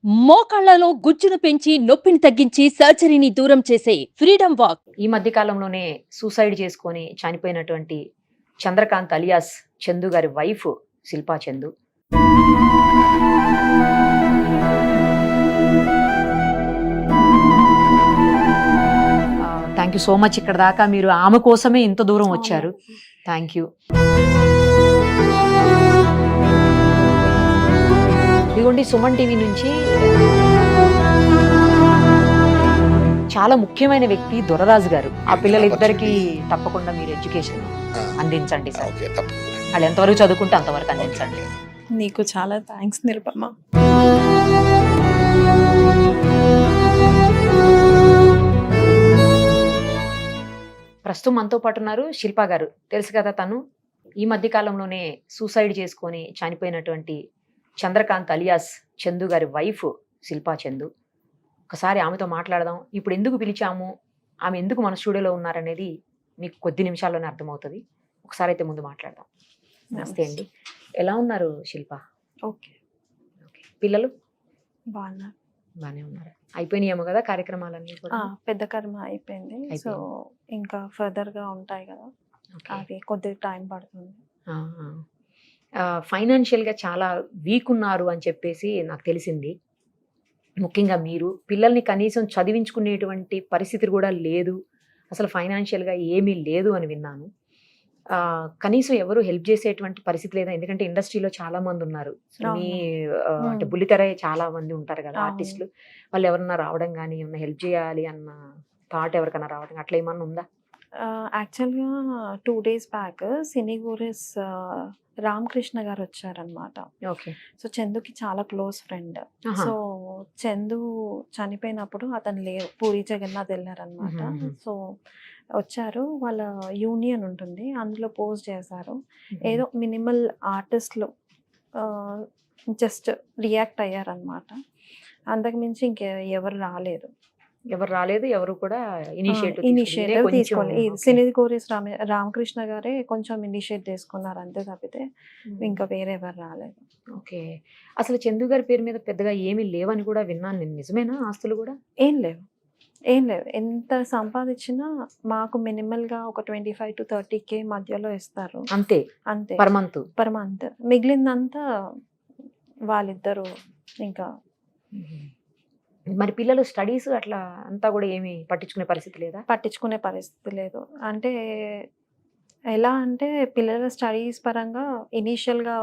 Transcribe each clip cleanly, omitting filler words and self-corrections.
మోకాళ్లలో గుజ్జును పెంచి నొప్పిని తగ్గించి సర్జరీని దూరం చేసే ఫ్రీడమ్ వాక్. ఈ మధ్య కాలంలోనే సూసైడ్ చేసుకొని చనిపోయినటువంటి చంద్రకాంత్ అలియాస్ చందు గారి wife Shilpa Chandu. Thank you so much. ఇక్కడ దాకా మీరు ఆమె కోసమే ఇంత దూరం వచ్చారు. Thank you. ఇదిగోండి సుమన్ టీవీ నుంచి చాలా ముఖ్యమైన వ్యక్తి దొరరాజు గారు. ఆ పిల్లలిద్దరికి తప్పకుండా మీరు ఎడ్యుకేషన్ అందించండి సార్. వాళ్ళు ఎంతవరకు చదువుకుంటే అంతవరకు అందించండి. నీకు చాలా థ్యాంక్స్ నిరుపమ. ప్రస్తుతం మనతో పాటు ఉన్నారు శిల్పా గారు. తెలుసు కదా, తను ఈ మధ్య కాలంలోనే సూసైడ్ చేసుకొని చనిపోయినటువంటి చంద్రకాంత్ అలియాస్ చందు గారి వైఫ్ శిల్పా చందు. ఒకసారి ఆమెతో మాట్లాడదాం. ఇప్పుడు ఎందుకు పిలిచాము, ఆమె ఎందుకు మన స్టూడియోలో ఉన్నారనేది మీకు కొద్ది నిమిషాల్లోనే అర్థమవుతుంది. ఒకసారి అయితే ముందు మాట్లాడదాం. నమస్తే అండి, ఎలా ఉన్నారు శిల్ప? ఓకే. పిల్లలు బాగున్నారు. బాగానే ఉన్నారు. అయిపోయినాయేమో కదా కార్యక్రమాలన్నీ కూడా? పెద్ద కర్మ అయిపోయింది. సో ఇంకా ఫర్దర్ గా ఉంటాయి కదా, అవి కొద్దిగా టైం పడుతుంది. ఫైనాన్షియల్ గా చాలా వీక్ ఉన్నారు అని చెప్పేసి నాకు తెలిసింది. ముఖ్యంగా మీరు పిల్లల్ని కనీసం చదివించుకునేటువంటి పరిస్థితి కూడా లేదు, అసలు ఫైనాన్షియల్ గా ఏమీ లేదు అని విన్నాను. కనీసం ఎవరు హెల్ప్ చేసేటువంటి పరిస్థితి లేదా? ఎందుకంటే ఇండస్ట్రీలో చాలా మంది ఉన్నారు. మీ అంటే బుల్లితెర చాలా మంది ఉంటారు కదా ఆర్టిస్టులు. వాళ్ళు ఎవరన్నా రావడం కానీ ఏమన్నా హెల్ప్ చేయాలి అన్న థాట్ ఎవరికైనా రావడం అట్లా ఏమన్నా ఉందా? యాక్చువల్గా 2 days బ్యాక్ సినీ గోరెస్ రామకృష్ణ గారు వచ్చారనమాట. ఓకే. సో చందుకి చాలా క్లోజ్ ఫ్రెండ్. సో చందు చనిపోయినప్పుడు అతను పూరి జగన్నాథ్ వెళ్ళారనమాట. సో వచ్చారు, వాళ్ళ యూనియన్ ఉంటుంది, అందులో పోస్ట్ చేశారు. ఏదో మినిమల్ ఆర్టిస్టులు జస్ట్ రియాక్ట్ అయ్యారనమాట. అంతకుమించి ఎవరు రాలేదు. ఎవరు కూడా ఇనిషియేటివ్ తీసుకోవాలి. సినీ గోరెస్ రామకృష్ణ గారే కొంచెం ఇనిషియేట్ తీసుకున్నారు అంతే తప్పితే ఇంకా వేరే ఎవరు రాలేదు. ఓకే. అసలు చందు గారి పేరు మీద పెద్దగా ఏమీ లేవని కూడా విన్నాను నేను. నిజమేనా? ఆస్తులు కూడా ఏం లేవు. ఎంత సంపాదించినా మాకు మినిమల్ గా ఒక 25 to 30K మధ్యలో ఇస్తారు అంతే. Per month. మిగిలిందంతా వాళ్ళిద్దరు. ఇంకా మరి పిల్లలు స్టడీస్ అట్లా అంతా కూడా ఏమి పట్టించుకునే పరిస్థితి లేదు. అంటే ఎలా అంటే పిల్లల స్టడీస్ పరంగా ఇనీషియల్గా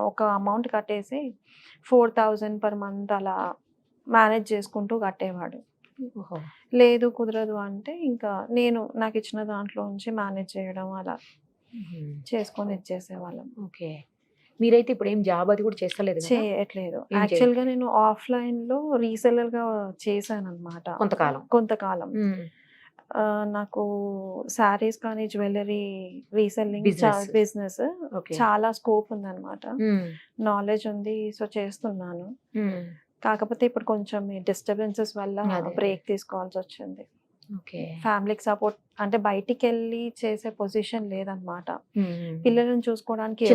ఒక అమౌంట్ కట్టేసి 4,000 per month అలా మేనేజ్ చేసుకుంటూ కట్టేవాడు. లేదు కుదరదు అంటే ఇంకా నాకు ఇచ్చిన దాంట్లో నుంచి మేనేజ్ చేయడం అలా చేసుకొని ఇచ్చేసేవాళ్ళం. ఓకే. మీరైతే ఇప్పుడు ఏం జాబ్ అది కూడా చేయట్లేదు. యాక్చువల్గా నేను ఆఫ్లైన్ లో రీసెల్లర్ గా చేశాను అనమాట కొంతకాలం. నాకు శారీస్ కానీ జ్యువెలరీ రీసెల్లింగ్ బిజినెస్ చాలా స్కోప్ ఉందన్నమాట, నాలెడ్జ్ ఉంది. సో చేస్తున్నాను. కాకపోతే ఇప్పుడు కొంచెం డిస్టర్బెన్సెస్ వల్ల బ్రేక్ తీసుకోవాల్సి వచ్చింది. ఫ్యామిలీకి సపోర్ట్ అంటే బయటికి వెళ్ళి చేసే పొజిషన్ లేదనమాట. పిల్లలను చూసుకోవడానికి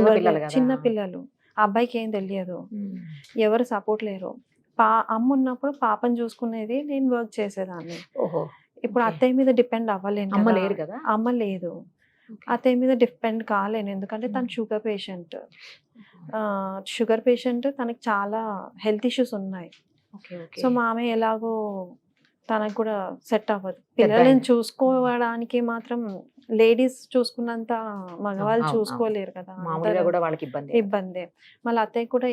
చిన్న పిల్లలు, అబ్బాయికి ఏం తెలియదు, ఎవరు సపోర్ట్ లేరు. అమ్మ ఉన్నప్పుడు పాపను చూసుకునేది, నేను వర్క్ చేసేదాన్ని. ఇప్పుడు అత్తయ్య మీద డిపెండ్ అవ్వలేను. అమ్మ లేదు, అత్తయ్య మీద డిపెండ్ కాలేను. ఎందుకంటే తను షుగర్ పేషెంట్, తనకి చాలా హెల్త్ ఇష్యూస్ ఉన్నాయి. సో మామయ్య ఎలాగో తనకు కూడా సెట్ అవ్వదు. పిల్లల్ని చూసుకోవడానికి మాత్రం లేడీస్ చూసుకున్నంత మగవాళ్ళు చూసుకోలేరు కదా, ఇబ్బంది. మళ్ళీ అత్తయ్య కూడా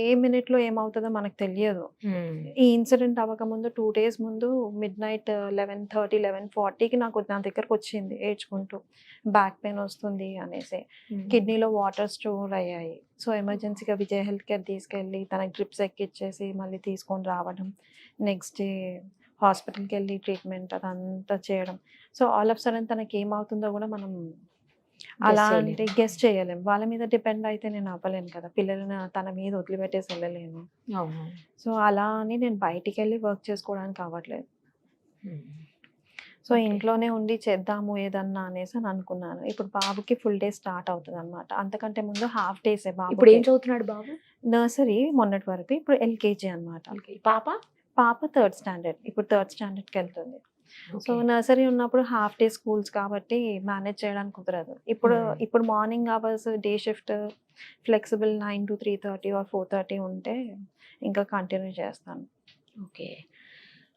ఏ మినిట్ లో ఏమవుతుందో మనకు తెలియదు. ఈ ఇన్సిడెంట్ అవ్వకముందు 2 days ముందు midnight 11:30, 11:40కి నా దగ్గరకు వచ్చింది ఏడ్చుకుంటూ, బ్యాక్ పెయిన్ వస్తుంది అనేసి. కిడ్నీలో వాటర్ స్టోర్ అయ్యాయి. సో ఎమర్జెన్సీగా విజయ్ హెల్త్ కేర్ తీసుకెళ్ళి తనకి డ్రిప్స్ ఎక్కిచ్చేసి మళ్ళీ తీసుకొని రావడం, నెక్స్ట్ డే హాస్పిటల్కి వెళ్ళి ట్రీట్మెంట్ అదంతా చేయడం. సో ఆల్ ఆఫ్ సడన్ తనకి ఏమవుతుందో కూడా మనం అలాంటి గెస్ట్ చేయలేము. వాళ్ళ మీద డిపెండ్ అయితే నేను అవ్వలేను కదా, పిల్లలను తన మీద వదిలిపెట్టేసి వెళ్ళలేను. సో అలా అని నేను బయటికి వెళ్ళి వర్క్ చేసుకోవడానికి అవ్వట్లేదు. సో ఇంట్లోనే ఉండి చేద్దాము ఏదన్నా అనేసి అని అనుకున్నాను. ఇప్పుడు బాబుకి ఫుల్ డే స్టార్ట్ అవుతుంది అనమాట. అంతకంటే ముందు హాఫ్ డేసే ఇప్పుడు ఏం బాబు. చదువుతున్నాడు బాబు? నర్సరీ మొన్నటి వరకు, ఇప్పుడు ఎల్కేజీ అనమాట. పాప? పాప 3rd స్టాండర్డ్, ఇప్పుడు 3rd స్టాండర్డ్కి వెళ్తుంది. సో నర్సరీ ఉన్నప్పుడు హాఫ్ డే స్కూల్స్ కాబట్టి మేనేజ్ చేయడానికి కుదరదు. ఇప్పుడు morning hours day shift flexible 9 to 3:30 or 4:30 ఉంటే ఇంకా కంటిన్యూ చేస్తాను. ఓకే.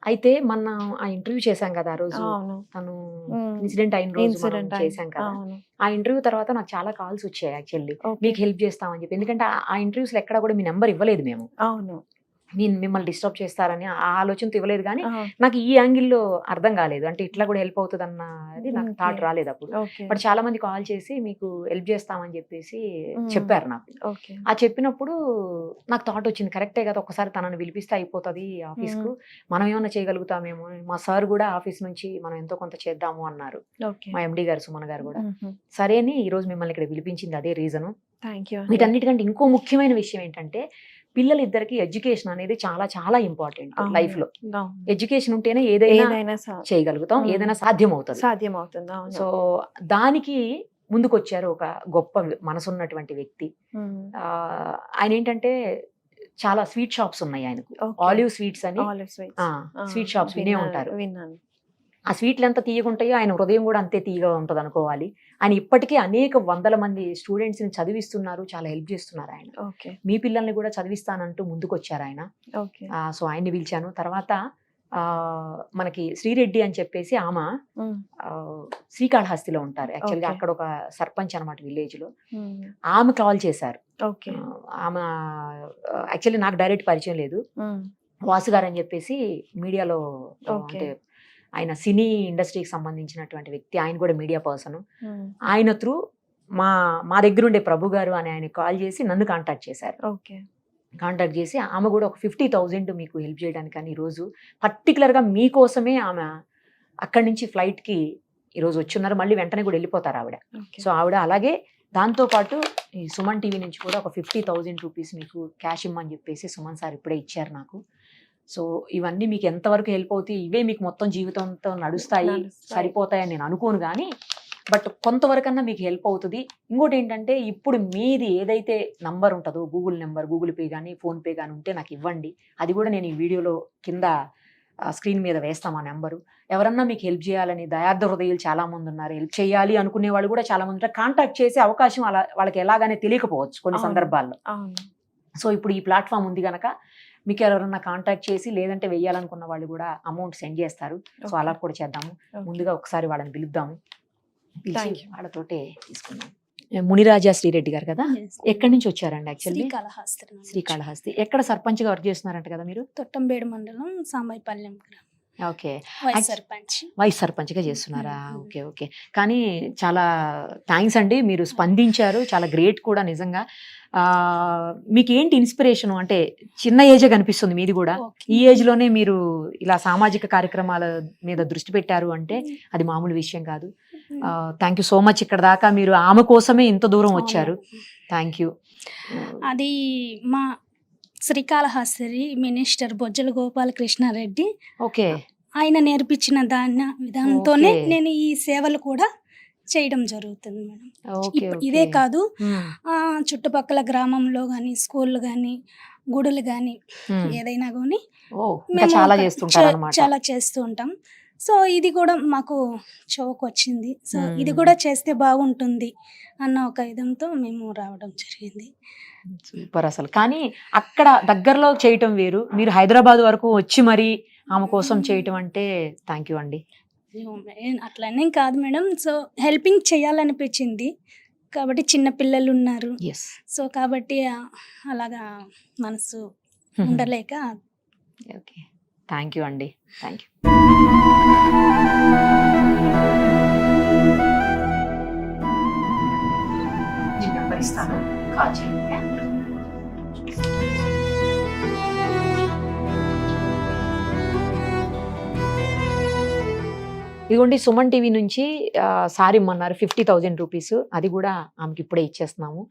అయితే మనం ఆ ఇంటర్వ్యూ చేశాం కదా ఆ రోజు, అవును. తను మ్మ్. ఇన్సిడెంట్ అయిన రోజు మనం ఇన్సిడెంట్ చేశాం కదా. అవును. ఆ ఇంటర్వ్యూ తర్వాత నాకు చాలా కాల్స్ వచ్చాయి యాక్చువల్లీ, ఓకే. మీకు హెల్ప్ చేస్తామని చెప్పి. ఎందుకంటే ఆ ఇంటర్వ్యూస్ లో ఎక్కడ కూడా మీ నెంబర్ ఇవ్వలేదు మేము, అవును. మిమ్మల్ని డిస్టర్బ్ చేస్తారని ఆ ఆలోచనతో ఇవ్వలేదు. కానీ ఆ, నాకు ఈ యాంగిల్లో అర్థం కాలేదు, అంటే ఇట్లా కూడా హెల్ప్ అవుతుంది అన్నది నాకు ఓకే. థాట్ రాలేదు అప్పుడు. ఓకే. బట్ చాలా మంది కాల్ చేసి మీకు హెల్ప్ చేస్తామని చెప్పేసి మ్మ్. చెప్పారు నాకు. ఓకే. ఆ చెప్పినప్పుడు నాకు థాట్ వచ్చింది, కరెక్టే కదా, ఒకసారి తనని పిలిపిస్తే అయిపోతుంది ఆఫీస్కు, మనం ఏమైనా చేయగలుగుతామేమో. మా సార్ కూడా ఆఫీస్ నుంచి మనం ఎంతో కొంత చేద్దాము అన్నారు, ఓకే. మా ఎండి గారు సుమన్ గారు కూడా. మ్మ్. సరే అని ఈ రోజు మిమ్మల్ని ఇక్కడ పిలిపించింది అదే రీజను. Thank you. వీటన్నిటికంటే ఇంకో ముఖ్యమైన విషయం ఏంటంటే, పిల్లలిద్దరికి ఎడ్యుకేషన్ అనేది చాలా చాలా ఇంపార్టెంట్ లైఫ్ లో. ఎడ్యుకేషన్ ఉంటేనే ఏదైనా ఏదైనా చేయగలుగుతాం, ఏదైనా సాధ్యం అవుతుంది. సాధ్యం అవుతుంది. అవును. సో దానికి ముందుకొచ్చారు ఒక గొప్ప మనసున్నటువంటి వ్యక్తి. మ్మ్. ఆయన ఏంటంటే, చాలా స్వీట్ షాప్స్ ఉన్నాయి ఆయనకు, ఓకే. ఆలివ్ స్వీట్స్ అని. Olive sweets. స్వీట్ షాప్స్ వినే విన్నాను, ఉంటారు. విన్నాను. ఆ స్వీట్లు ఎంత తీయగుంటాయో ఆయన హృదయం కూడా అంతే తీయగా ఉంటుంది అనుకోవాలి. ఆయన ఇప్పటికీ అనేక వందల మంది స్టూడెంట్స్ ని చదివిస్తున్నారు, చాలా హెల్ప్ చేస్తున్నారు ఆయన. ఓకే. మీ పిల్లల్ని కూడా చదివిస్తానంటూ ముందుకొచ్చారు ఆయన. ఓకే. సో ఆయన్ని పిలిచాను. తర్వాత మనకి శ్రీరెడ్డి అని చెప్పేసి ఆమె మ్మ్. శ్రీకాళహస్తిలో ఉంటారు యాక్చువల్గా, Okay. అక్కడ ఒక సర్పంచ్ అనమాట విలేజ్ లో. మ్మ్. ఆమె కాల్ చేశారు. ఓకే. ఆమె యాక్చువల్లీ నాకు డైరెక్ట్ పరిచయం లేదు, మ్మ్. వాసు గారు అని చెప్పేసి మీడియాలో, Okay. అంటే ఆయన సినీ ఇండస్ట్రీకి సంబంధించినటువంటి వ్యక్తి, ఆయన కూడా మీడియా పర్సన్. మ్మ్. ఆయన త్రూ మా దగ్గర ఉండే ప్రభు గారు అని ఆయన కాల్ చేసి నన్ను కాంటాక్ట్ చేశారు. ఓకే. కాంటాక్ట్ చేసి ఆమె కూడా ఒక 50,000 మీకు హెల్ప్ చేయడానికి అని ఈరోజు పర్టికులర్గా మీకోసమే ఆమె అక్కడి నుంచి ఫ్లైట్కి ఈరోజు వచ్చున్నారు, మళ్ళీ వెంటనే కూడా వెళ్ళిపోతారు ఆవిడ. ఓకే. సో ఆవిడ అలాగే దాంతోపాటు ఈ సుమన్ టీవీ నుంచి కూడా ఒక 50,000 రూపీస్ మీకు క్యాష్ ఇమ్మని చెప్పేసి సుమన్ సార్ ఇప్పుడే ఇచ్చారు నాకు. సో ఇవన్నీ మీకు ఎంతవరకు హెల్ప్ అవుతాయి, ఇవే మీకు మొత్తం జీవితంతో నడుస్తాయి, సరిపోతాయని నేను అనుకోను. కానీ బట్ కొంతవరకన్నా మీకు హెల్ప్ అవుతుంది. ఇంకోటి ఏంటంటే, ఇప్పుడు మీది ఏదైతే నంబర్ ఉంటుందో, గూగుల్ నెంబర్, గూగుల్ పే కానీ ఫోన్పే కానీ ఉంటే నాకు ఇవ్వండి. అది కూడా నేను ఈ వీడియోలో కింద స్క్రీన్ మీద వేస్తాం ఆ నెంబరు. ఎవరన్నా మీకు హెల్ప్ చేయాలని దయార్థ హృదయాలు చాలా మంది ఉన్నారు, హెల్ప్ చేయాలి అనుకునే వాళ్ళు కూడా చాలా మంది ఉంటారు. కాంటాక్ట్ చేసే అవకాశం అలా వాళ్ళకి ఎలాగానే తెలియకపోవచ్చు కొన్ని అవును. సందర్భాల్లో. అవును. సో ఇప్పుడు ఈ ప్లాట్ఫామ్ ఉంది కనుక మీకు ఎవరన్నా కాంటాక్ట్ చేసి, లేదంటే వెయ్యాలనుకున్న వాళ్ళు కూడా అమౌంట్ సెండ్ చేస్తారు. సో అలా కూడా చేద్దాము. Okay. ముందుగా ఒకసారి వాళ్ళని పిలుద్దాము, Thank పిలిచి you. వాళ్ళతోటే తీసుకుందాం. మునిరాజా శ్రీరెడ్డి గారు కదా, ఎక్కడి నుంచి వచ్చారండి? యాక్చువల్లీ శ్రీకాళహస్తి నుంచి. శ్రీకాళహస్తి. ఎక్కడ సర్పంచ్ గా వర్క్ చేస్తున్నారంట కదా మీరు? తొట్టంబేడు మండలం సాంబైపల్లెం గ్రామం. ఓకే. వైస్ సర్పంచ్. వైస్ సర్పంచ్గా చేస్తున్నారా? Okay okay. కానీ చాలా థ్యాంక్స్ అండి, మీరు స్పందించారు, చాలా గ్రేట్ కూడా నిజంగా. మీకు ఏంటి ఇన్స్పిరేషన్? అంటే చిన్న ఏజే కనిపిస్తుంది మీది కూడా, ఓకే. ఈ ఏజ్ లోనే మీరు ఇలా సామాజిక కార్యక్రమాల మీద దృష్టి పెట్టారు అంటే అది మామూలు విషయం కాదు. Thank you so much. ఇక్కడ దాకా మీరు ఆమె కోసమే ఇంత దూరం వచ్చారు. Thank you. అది మా శ్రీకాళహస్తి మినిస్టర్ బొజ్జల గోపాలకృష్ణారెడ్డి ఓకే. ఆయన నేర్పించిన విధానంతోనే ఓకే. నేను ఈ సేవలు కూడా చేయడం జరుగుతుంది మేడం. ఓకే ఇదే ఓకే. కాదు, మ్మ్. చుట్టుపక్కల గ్రామంలో కానీ, స్కూళ్ళు కానీ, గుడులు కానీ, మ్మ్. ఏదైనా కానీ ఓ, ఇంకా చాలా చేస్తుంటారు అన్నమాట. చాలా చేస్తూ ఉంటాం. సో ఇది కూడా మాకు చౌక్ వచ్చింది. సో మ్మ్. ఇది కూడా చేస్తే బాగుంటుంది అన్న ఒక ఇదంతో మేము రావడం జరిగింది. సూపర్ అసలు. కానీ అక్కడ దగ్గరలో చేయటం వేరు, మీరు హైదరాబాద్ వరకు వచ్చి మరి ఆమె కోసం చేయటం అంటే థ్యాంక్ యూ అండి. అట్లనే కాదు మేడం, సో హెల్పింగ్ చేయాలనిపించింది కాబట్టి, చిన్న పిల్లలు ఉన్నారు. ఎస్. సో కాబట్టి అలాగా మనసు ఉండలేక. ఓకే. థ్యాంక్ యూ అండి. Thank you. నెంబర్ ఇస్తాను, కాల్ చేయండి. ఇదిగోండి, సుమన్ టీవీ నుంచి సారీ ఇమ్మన్నారు 50,000 రూపీస్. అది కూడా ఆమెకి ఇప్పుడే ఇచ్చేస్తున్నాము.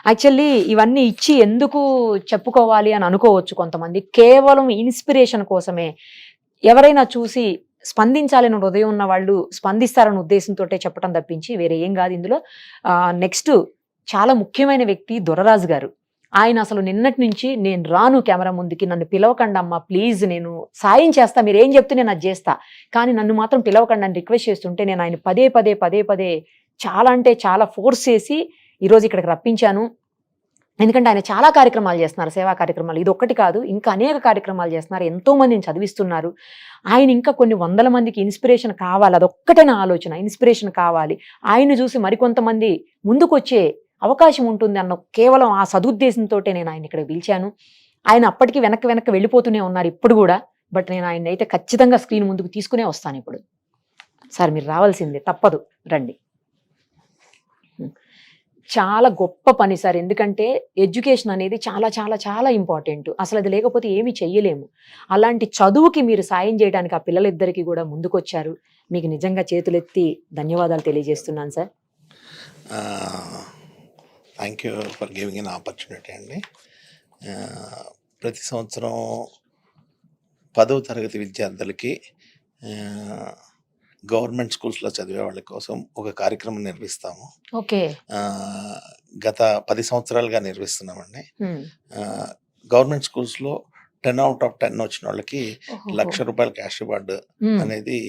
యాక్చువల్లీ ఇవన్నీ ఇచ్చి ఎందుకు చెప్పుకోవాలి అని అనుకోవచ్చు కొంతమంది, కేవలం ఇన్స్పిరేషన్ కోసమే. ఎవరైనా చూసి స్పందించాలని హృదయం ఉన్న వాళ్ళు స్పందిస్తారన్న ఉద్దేశంతో చెప్పడం తప్పించి వేరే ఏం కాదు ఇందులో. నెక్స్ట్ చాలా ముఖ్యమైన వ్యక్తి దొరరాజు గారు. ఆయన అసలు నిన్నటి నుంచి నేను రాను కెమెరా ముందుకి, నన్ను పిలవకండి అమ్మా ప్లీజ్, నేను సాయం చేస్తా, మీరు ఏం చెప్తే నేను అది చేస్తా, కానీ నన్ను మాత్రం పిలవకండి అని రిక్వెస్ట్ చేస్తుంటే నేను ఆయన పదే పదే చాలా అంటే చాలా ఫోర్స్ చేసి ఈరోజు ఇక్కడికి రప్పించాను. ఎందుకంటే ఆయన చాలా కార్యక్రమాలు చేస్తున్నారు, సేవా కార్యక్రమాలు. ఇది ఒక్కటి కాదు, ఇంకా అనేక కార్యక్రమాలు చేస్తున్నారు, ఎంతో మందిని చదివిస్తున్నారు. ఆయన ఇంకా కొన్ని వందల మందికి ఇన్స్పిరేషన్ కావాలి, అదొక్కటే నా ఆలోచన, ఇన్స్పిరేషన్ కావాలి. ఆయన చూసి మరికొంతమంది ముందుకు వచ్చే అవకాశం ఉంటుంది అన్న కేవలం ఆ సదుద్దేశంతో నేను ఆయన ఇక్కడ పిలిచాను. ఆయన అప్పటికి వెనక్కి వెళ్ళిపోతూనే ఉన్నారు ఇప్పుడు కూడా. బట్ నేను ఆయన అయితే ఖచ్చితంగా స్క్రీన్ ముందుకు తీసుకునే వస్తాను ఇప్పుడు. సార్ మీరు రావాల్సిందే, తప్పదు, రండి. చాలా గొప్ప పని సార్, ఎందుకంటే ఎడ్యుకేషన్ అనేది చాలా చాలా చాలా ఇంపార్టెంట్. అసలు అది లేకపోతే ఏమీ చెయ్యలేము. అలాంటి చదువుకి మీరు సాయం చేయడానికి ఆ పిల్లలిద్దరికీ కూడా ముందుకొచ్చారు. మీకు నిజంగా చేతులెత్తి ధన్యవాదాలు తెలియజేస్తున్నాను sir. Thank you for giving an opportunity అండి. ప్రతి సంవత్సరం 10వ తరగతి విద్యార్థులకి గవర్నమెంట్ స్కూల్స్లో చదివే వాళ్ళ కోసం ఒక కార్యక్రమం నిర్వహిస్తాము. ఓకే. గత 10 సంవత్సరాలుగా నిర్వహిస్తున్నామండి. గవర్నమెంట్ స్కూల్స్లో 10/10 వచ్చిన వాళ్ళకి ₹1,00,000 క్యాష్ రివార్డ్ అనేది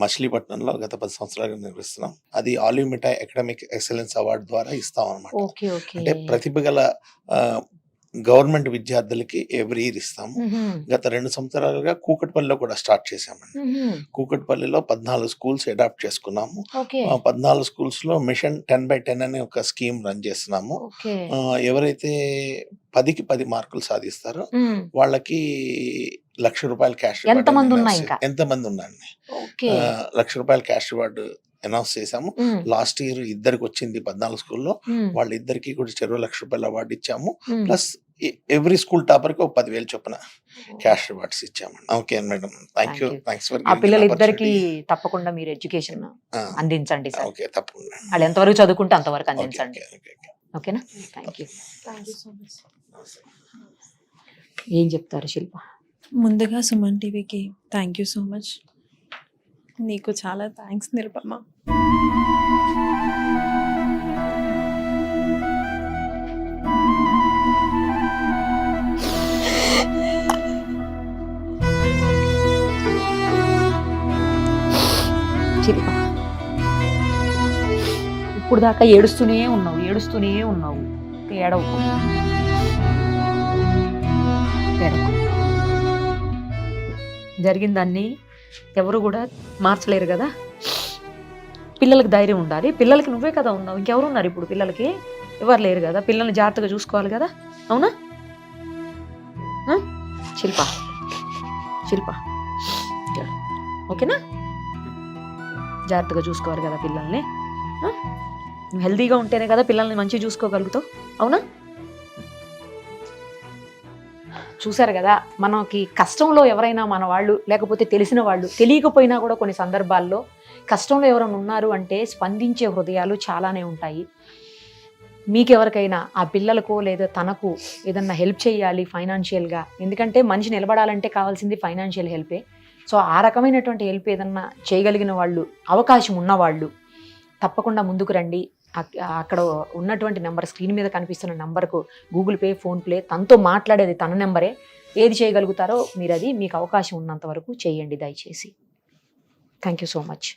మచిలీపట్నంలో గత 10 సంవత్సరాలుగా నిర్వహిస్తున్నాం. అది ఆలివ్ మిఠాయి అకాడమిక్ ఎక్సలెన్స్ అవార్డు ద్వారా ఇస్తాం అనమాట. అంటే ప్రతిభ గల గవర్నమెంట్ విద్యార్థులకి ఎవ్రీ ఇయర్ ఇస్తాము. గత 2 సంవత్సరాలుగా కూకట్పల్లిలో కూడా స్టార్ట్ చేసామండి. కూకట్పల్లిలో 14 స్కూల్స్ అడాప్ట్ చేసుకున్నాము. 14 స్కూల్స్ లో మిషన్ 10/10 అనే ఒక స్కీమ్ రన్ చేస్తున్నాము. ఎవరైతే 10కి 10 మార్కులు సాధిస్తారో వాళ్ళకి ₹1,00,000 క్యాష్ రివార్డ్. ఎంతమంది ఉన్నారండి, ₹1,00,000 క్యాష్ రివార్డు అనౌన్స్ చేశాము. లాస్ట్ ఇయర్ ఇద్దరికి వచ్చింది 14 స్కూల్లో. వాళ్ళిద్దరికి కూడా చెరో ₹1,00,000 అవార్డు ఇచ్చాము. ప్లస్ ఎవ్రీ స్కూల్ టాపర్ కి 10,000 చొప్పున క్యాష్ రివార్డ్స్ ఇచ్చామండి. Okay madam, thank you. Thanks for ఆ పిల్లలిద్దరికి తప్పకుండా మీరు ఎడ్యుకేషన్ అందించండి సార్. ఓకే, తప్పకుండా. వాళ్ళు ఎంతవరకు చదువుకుంటే అంతవరకు అందించండి. ఓకేనా? Thank you. ఏం చెప్తారు శిల్ప? ముందుగా సుమన్ టీవీకి థ్యాంక్ యూ సో మచ్. నీకు చాలా థ్యాంక్స్ నిరుపమ. శిల్ప, ఇప్పుడు దాకా ఏడుస్తూనే ఉన్నావు. ఏడవకు. జరిగిందాన్ని ఎవరు కూడా మార్చలేరు కదా. పిల్లలకి ధైర్యం ఉండాలి. పిల్లలకి నువ్వే కదా ఉన్నావు, ఇంకెవరు ఉన్నారు ఇప్పుడు? పిల్లలకి ఎవరు లేరు కదా. పిల్లల్ని జాగ్రత్తగా చూసుకోవాలి కదా, అవునా? శిల్ప ఓకేనా? జాగ్రత్తగా చూసుకోవాలి కదా పిల్లల్ని. నువ్వు హెల్తీగా ఉంటేనే కదా పిల్లల్ని మంచిగా చూసుకోగలుగుతావు, అవునా? చూసారు కదా, మనకి కష్టంలో ఎవరైనా మన వాళ్ళు, లేకపోతే తెలిసిన వాళ్ళు, తెలియకపోయినా కూడా కొన్ని సందర్భాల్లో కష్టంలో ఎవరైనా ఉన్నారు అంటే స్పందించే హృదయాలు చాలానే ఉంటాయి. మీకెవరికైనా ఆ పిల్లలకో లేదా తనకు ఏదన్నా హెల్ప్ చేయాలి ఫైనాన్షియల్గా, ఎందుకంటే మనిషి నిలబడాలంటే కావాల్సింది ఫైనాన్షియల్ హెల్పే. సో ఆ రకమైనటువంటి హెల్ప్ ఏదన్నా చేయగలిగిన వాళ్ళు, అవకాశం ఉన్నవాళ్ళు తప్పకుండా ముందుకు రండి. అక్కడ ఉన్నటువంటి నెంబర్, స్క్రీన్ మీద కనిపిస్తున్న నెంబర్కు గూగుల్ పే, ఫోన్పే, తనతో మాట్లాడేది తన నెంబరే. ఏది చేయగలుగుతారో మీరు అది మీకు అవకాశం ఉన్నంత వరకు చేయండి దయచేసి. Thank you so much.